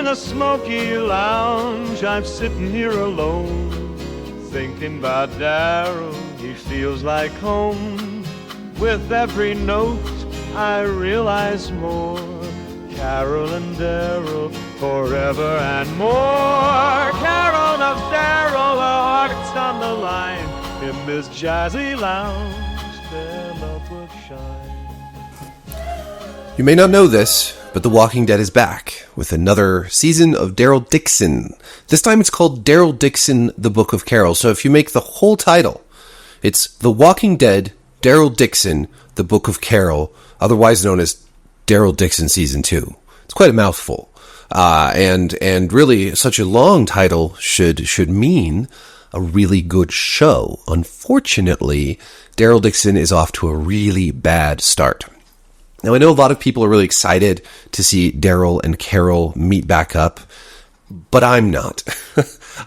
in a smoky lounge, I'm sitting here alone, thinking about Daryl, he feels like home. With every note I realize more, Carol and Daryl, forever and more. Carol of Daryl, our hearts on the line, in this jazzy lounge, their love will shine. You may not know this, but The Walking Dead is back with another season of Daryl Dixon. This time it's called Daryl Dixon, The Book of Carol. So if you make the whole title, it's The Walking Dead, Daryl Dixon, The Book of Carol, otherwise known as Daryl Dixon Season 2. It's quite a mouthful. And really such a long title should mean a really good show. Unfortunately, Daryl Dixon is off to a really bad start. Now, I know a lot of people are really excited to see Daryl and Carol meet back up, but I'm not.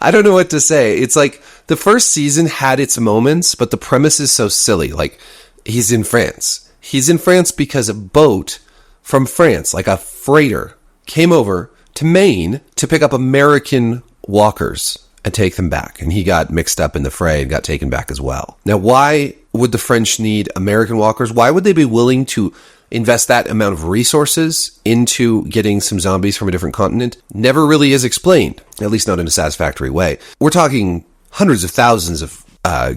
I don't know what to say. It's like the first season had its moments, but the premise is so silly. Like, he's in France. He's in France because a boat from France, like a freighter, came over to Maine to pick up American walkers and take them back. And he got mixed up in the fray and got taken back as well. Now, why would the French need American walkers? Why would they be willing to invest that amount of resources into getting some zombies from a different continent? Never really is explained, at least not in a satisfactory way. We're talking hundreds of thousands of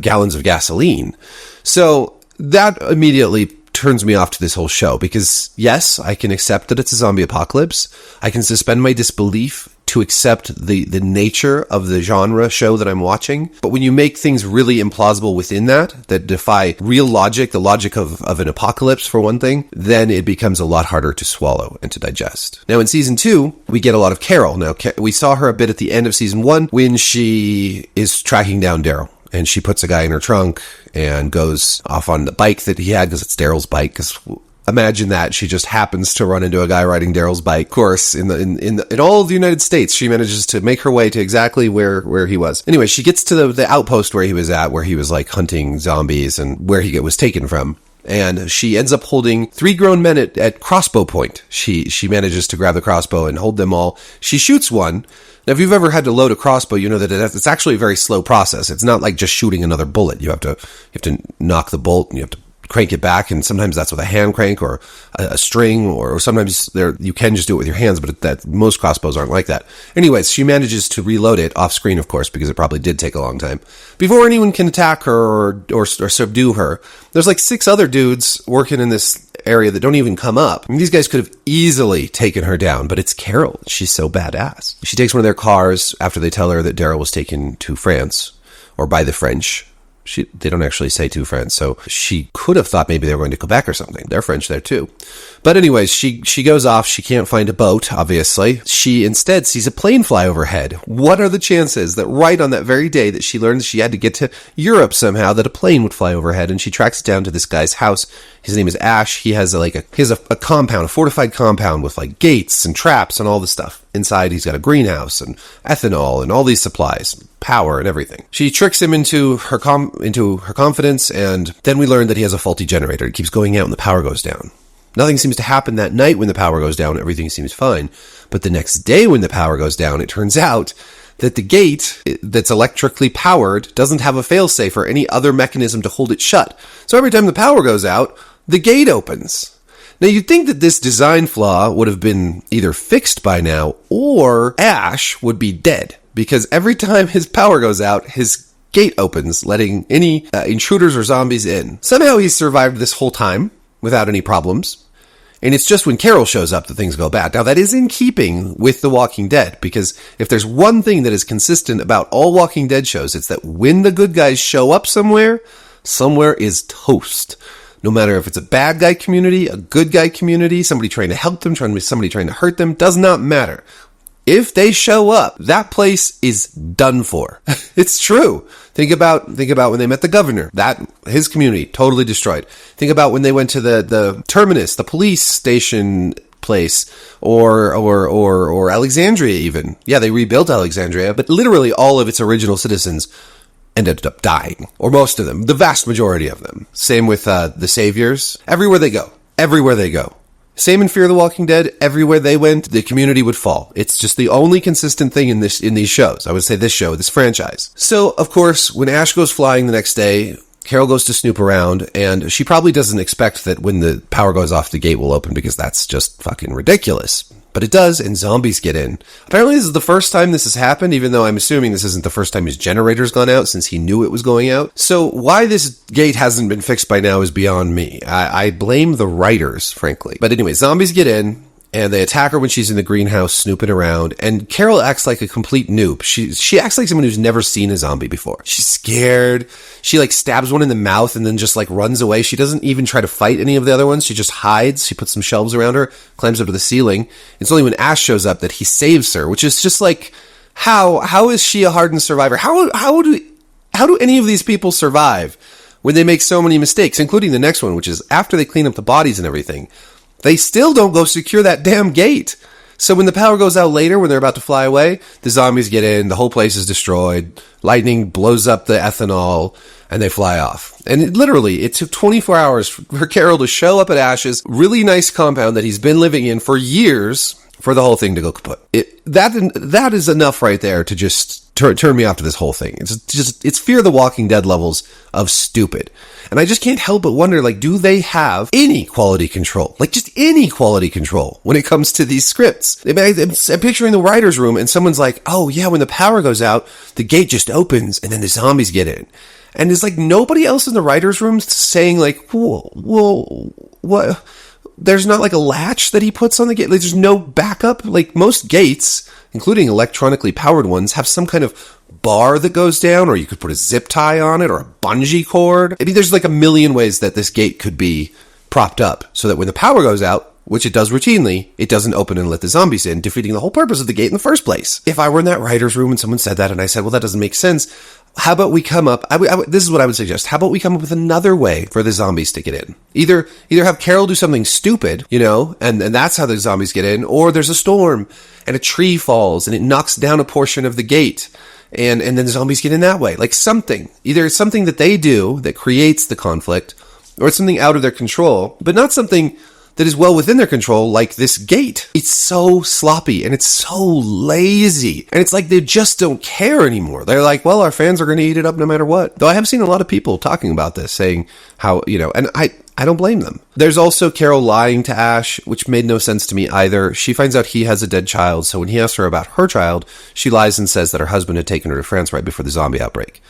gallons of gasoline. So that immediately turns me off to this whole show because, yes, I can accept that it's a zombie apocalypse. I can suspend my disbelief to accept the nature of the genre show that I'm watching. But when you make things really implausible within that defy real logic, the logic of an apocalypse for one thing, then it becomes a lot harder to swallow and to digest. Now in season 2, we get a lot of Carol. Now we saw her a bit at the end of season 1 when she is tracking down Daryl. And she puts a guy in her trunk and goes off on the bike that he had because it's Daryl's bike. Because imagine that she just happens to run into a guy riding Daryl's bike. Of course, in all of the United States, she manages to make her way to exactly where he was. Anyway, she gets to the outpost where he was at, where he was like hunting zombies and where he was taken from. And she ends up holding 3 grown men at crossbow point. She manages to grab the crossbow and hold them all. She shoots one. Now, if you've ever had to load a crossbow, you know that it's actually a very slow process. It's not like just shooting another bullet. You have to knock the bolt and you have to crank it back, and sometimes that's with a hand crank or a string, or sometimes you can just do it with your hands, but most crossbows aren't like that. Anyways, she manages to reload it off screen, of course, because it probably did take a long time. Before anyone can attack her or subdue her, there's like 6 other dudes working in this area that don't even come up. I mean, these guys could have easily taken her down, but it's Carol. She's so badass. She takes one of their cars after they tell her that Daryl was taken to France, or by the French. They don't actually say to France, so she could have thought maybe they were going to Quebec or something. They're French there too. But anyways, she goes off. She can't find a boat, obviously. She instead sees a plane fly overhead. What are the chances that right on that very day that she learns she had to get to Europe somehow, that a plane would fly overhead? And she tracks it down to this guy's house. His name is Ash. He has a compound, a fortified compound with like gates and traps and all this stuff. Inside, he's got a greenhouse and ethanol and all these supplies, power and everything. She tricks him into her confidence, and then we learn that he has a faulty generator. It keeps going out and the power goes down. Nothing seems to happen that night when the power goes down. Everything seems fine. But the next day when the power goes down, it turns out that the gate that's electrically powered doesn't have a failsafe or any other mechanism to hold it shut. So every time the power goes out, the gate opens. Now, you'd think that this design flaw would have been either fixed by now or Ash would be dead, because every time his power goes out, his gate opens, letting any intruders or zombies in. Somehow he's survived this whole time without any problems. And it's just when Carol shows up that things go bad. Now, that is in keeping with The Walking Dead, because if there's one thing that is consistent about all Walking Dead shows, it's that when the good guys show up somewhere is toast. No matter if it's a bad guy community, a good guy community, somebody trying to help them, somebody trying to hurt them, does not matter. If they show up, that place is done for. It's true. Think about when they met the governor. His community totally destroyed. Think about when they went to the terminus, the police station place, or Alexandria even. Yeah, they rebuilt Alexandria, but literally all of its original citizens ended up dying, or most of them, the vast majority of them. Same with the Saviors. Everywhere they go, Same in Fear the Walking Dead. Everywhere they went, the community would fall. It's just the only consistent thing in these shows. I would say this franchise. So, of course, when Ash goes flying the next day, Carol goes to snoop around, and she probably doesn't expect that when the power goes off, the gate will open, because that's just fucking ridiculous. But it does, and zombies get in. Apparently this is the first time this has happened, even though I'm assuming this isn't the first time his generator's gone out, since he knew it was going out. So why this gate hasn't been fixed by now is beyond me. I blame the writers, frankly. But anyway, zombies get in, and they attack her when she's in the greenhouse snooping around, and Carol acts like a complete noob. She acts like someone who's never seen a zombie before. She's scared. She like stabs one in the mouth and then just like runs away. She doesn't even try to fight any of the other ones. She just hides. She puts some shelves around her, climbs up to the ceiling. It's only when Ash shows up that he saves her, which is just like, how is she a hardened survivor? How do any of these people survive when they make so many mistakes, including the next one, which is after they clean up the bodies and everything, they still don't go secure that damn gate. So when the power goes out later, when they're about to fly away, the zombies get in, the whole place is destroyed, lightning blows up the ethanol, and they fly off. And it took 24 hours for Carol to show up at Ash's really nice compound that he's been living in for years for the whole thing to go kaput. That is enough right there to just turn me off to this whole thing. It's Fear the Walking Dead levels of stupid. And I just can't help but wonder, like, do they have any quality control? Like, just any quality control when it comes to these scripts? I'm picturing the writer's room and someone's like, oh yeah, when the power goes out, the gate just opens and then the zombies get in. And there's like nobody else in the writer's room saying like, whoa, what? There's not like a latch that he puts on the gate. Like, there's no backup. Like most gates, including electronically powered ones, have some kind of bar that goes down, or you could put a zip tie on it, or a bungee cord. I mean, there's like a million ways that this gate could be propped up so that when the power goes out, which it does routinely, it doesn't open and let the zombies in, defeating the whole purpose of the gate in the first place. If I were in that writer's room and someone said that and I said, well, that doesn't make sense, how about we come up, this is what I would suggest, how about we come up with another way for the zombies to get in? Either have Carol do something stupid, and that's how the zombies get in, or there's a storm and a tree falls and it knocks down a portion of the gate. And then the zombies get in that way. Like something. Either it's something that they do that creates the conflict, or it's something out of their control, but not something that is well within their control, like this gate. It's so sloppy and it's so lazy. And it's like they just don't care anymore. They're like, well, our fans are going to eat it up no matter what. Though I have seen a lot of people talking about this, saying how, and I don't blame them. There's also Carol lying to Ash, which made no sense to me either. She finds out he has a dead child, so when he asks her about her child, she lies and says that her husband had taken her to France right before the zombie outbreak.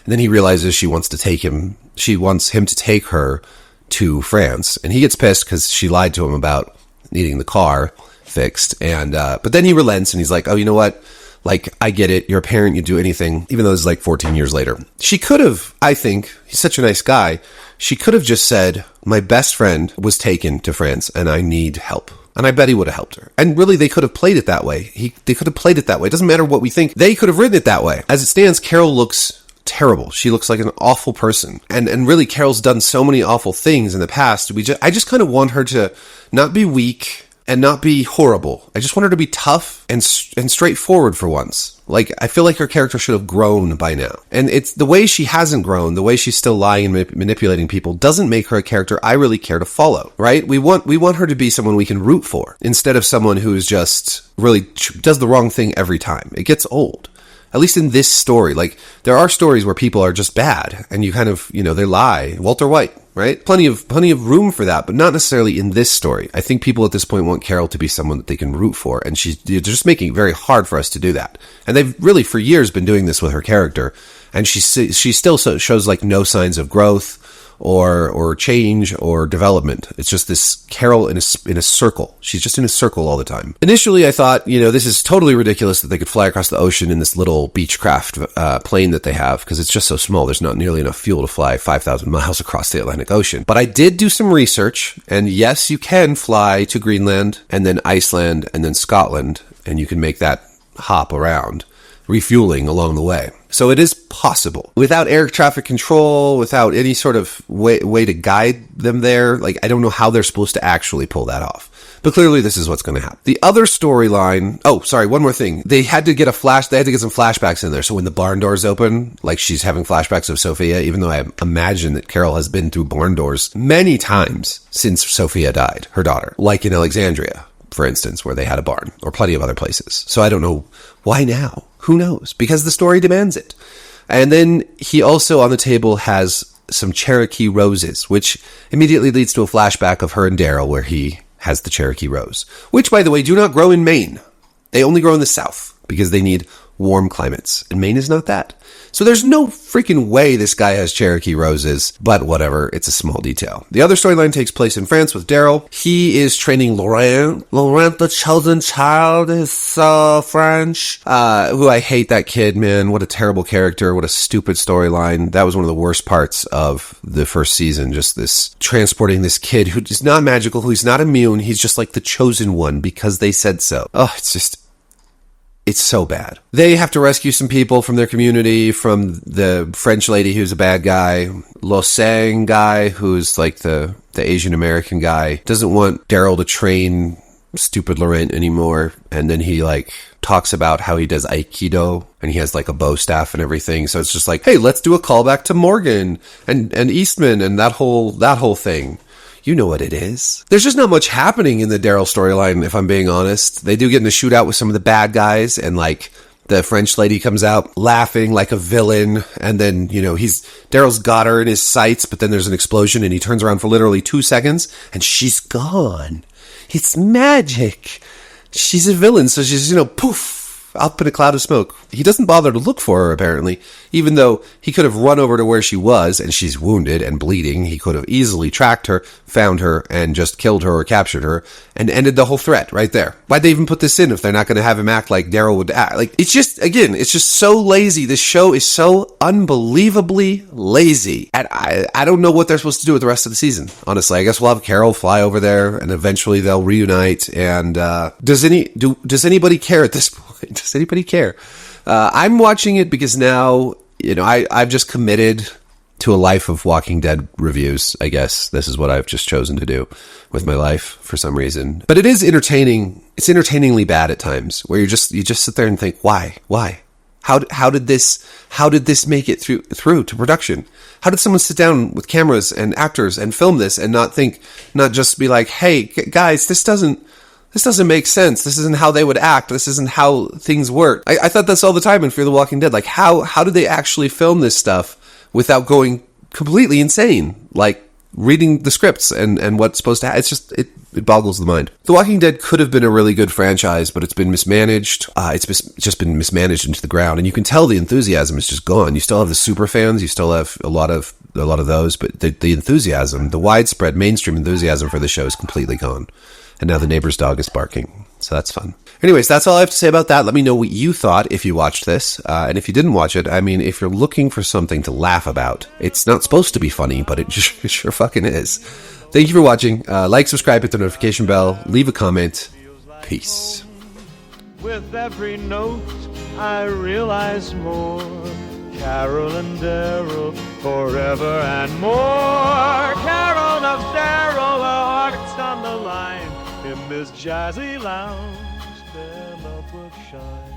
And then he realizes she wants him to take her to France, and he gets pissed because she lied to him about needing the car fixed. And but then he relents and he's like, oh, you know what? Like, I get it. You're a parent. You do anything, even though it's like 14 years later. She could have, I think, he's such a nice guy. She could have just said, my best friend was taken to France and I need help. And I bet he would have helped her. And really, they could have played it that way. They could have played it that way. It doesn't matter what we think. They could have written it that way. As it stands, Carol looks terrible. She looks like an awful person. And really, Carol's done so many awful things in the past. I just kind of want her to not be weak and not be horrible. I just want her to be tough and straightforward for once. Like, I feel like her character should have grown by now. And it's the way she hasn't grown, the way she's still lying and manipulating people doesn't make her a character I really care to follow, right? We want her to be someone we can root for instead of someone who's just really does the wrong thing every time. It gets old. At least in this story. Like, there are stories where people are just bad and you kind of, they lie. Walter White, right? Plenty of room for that, but not necessarily in this story. I think people at this point want Carol to be someone that they can root for, and they're just making it very hard for us to do that. And they've really for years been doing this with her character, and she still shows like no signs of growth or change or development. It's just this Carol in a circle. She's just in a circle all the time. Initially, I thought, this is totally ridiculous that they could fly across the ocean in this little Beechcraft plane that they have, because it's just so small. There's not nearly enough fuel to fly 5,000 miles across the Atlantic Ocean. But I did do some research, and yes, you can fly to Greenland and then Iceland and then Scotland, and you can make that hop around. refueling along the way. So it is possible. Without air traffic control, without any sort of way to guide them there, like, I don't know how they're supposed to actually pull that off. But clearly this is what's going to happen. The other storyline, one more thing. They had to get some flashbacks in there. So when the barn doors open, like she's having flashbacks of Sophia, even though I imagine that Carol has been through barn doors many times since Sophia died, her daughter, like in Alexandria, for instance, where they had a barn, or plenty of other places. So I don't know why now. Who knows? Because the story demands it. And then he also on the table has some Cherokee roses, which immediately leads to a flashback of her and Daryl where he has the Cherokee rose, which, by the way, do not grow in Maine. They only grow in the South because they need warm climates, and Maine is not that. So there's no freaking way this guy has Cherokee roses, but whatever, it's a small detail. The other storyline takes place in France with Daryl. He is training Laurent. Laurent, the chosen child, is so French. Who I hate that kid, man. What a terrible character. What a stupid storyline. That was one of the worst parts of the first season. Just this transporting this kid who is not magical, who's not immune. He's just like the chosen one because they said so. Oh, it's so bad. They have to rescue some people from their community, from the French lady who's a bad guy, Losang guy who's like the Asian American guy, doesn't want Daryl to train stupid Laurent anymore. And then he like talks about how he does Aikido and he has like a bow staff and everything. So it's just like, hey, let's do a callback to Morgan and Eastman and that whole thing. You know what it is. There's just not much happening in the Daryl storyline, if I'm being honest. They do get in a shootout with some of the bad guys, and like the French lady comes out laughing like a villain, and then, Daryl's got her in his sights, but then there's an explosion and he turns around for literally 2 seconds and she's gone. It's magic. She's a villain, so she's, poof, up in a cloud of smoke. He doesn't bother to look for her, apparently, even though he could have run over to where she was and she's wounded and bleeding. He could have easily tracked her, found her, and just killed her or captured her and ended the whole threat right there. Why'd they even put this in if they're not going to have him act like Daryl would act? Like, it's just so lazy. This show is so unbelievably lazy. And I don't know what they're supposed to do with the rest of the season, honestly. I guess we'll have Carol fly over there and eventually they'll reunite. And does anybody care at this point? Does anybody care? I'm watching it because now, I've just committed to a life of Walking Dead reviews, I guess. This is what I've just chosen to do with my life for some reason. But it is entertaining. It's entertainingly bad at times where you just sit there and think, why? How did this make it through to production? How did someone sit down with cameras and actors and film this and not just be like, hey, guys, this doesn't make sense. This isn't how they would act. This isn't how things work. I thought this all the time in Fear the Walking Dead. Like, how did they actually film this stuff without going completely insane? Like, reading the scripts and what's supposed to happen. It's just, it boggles the mind. The Walking Dead could have been a really good franchise, but it's been mismanaged. It's just been mismanaged into the ground. And you can tell the enthusiasm is just gone. You still have the super fans. You still have a lot of those, but the enthusiasm, the widespread mainstream enthusiasm for the show is completely gone. And now the neighbor's dog is barking. So that's fun. Anyways, that's all I have to say about that. Let me know what you thought if you watched this. And if you didn't watch it, if you're looking for something to laugh about, it's not supposed to be funny, but it sure fucking is. Thank you for watching. Like, subscribe, hit the notification bell, leave a comment. Peace. With every note, I realize more. Carol and Daryl, forever and more. Carol of Daryl, our hearts on the line. In this jazzy lounge, their love will shine.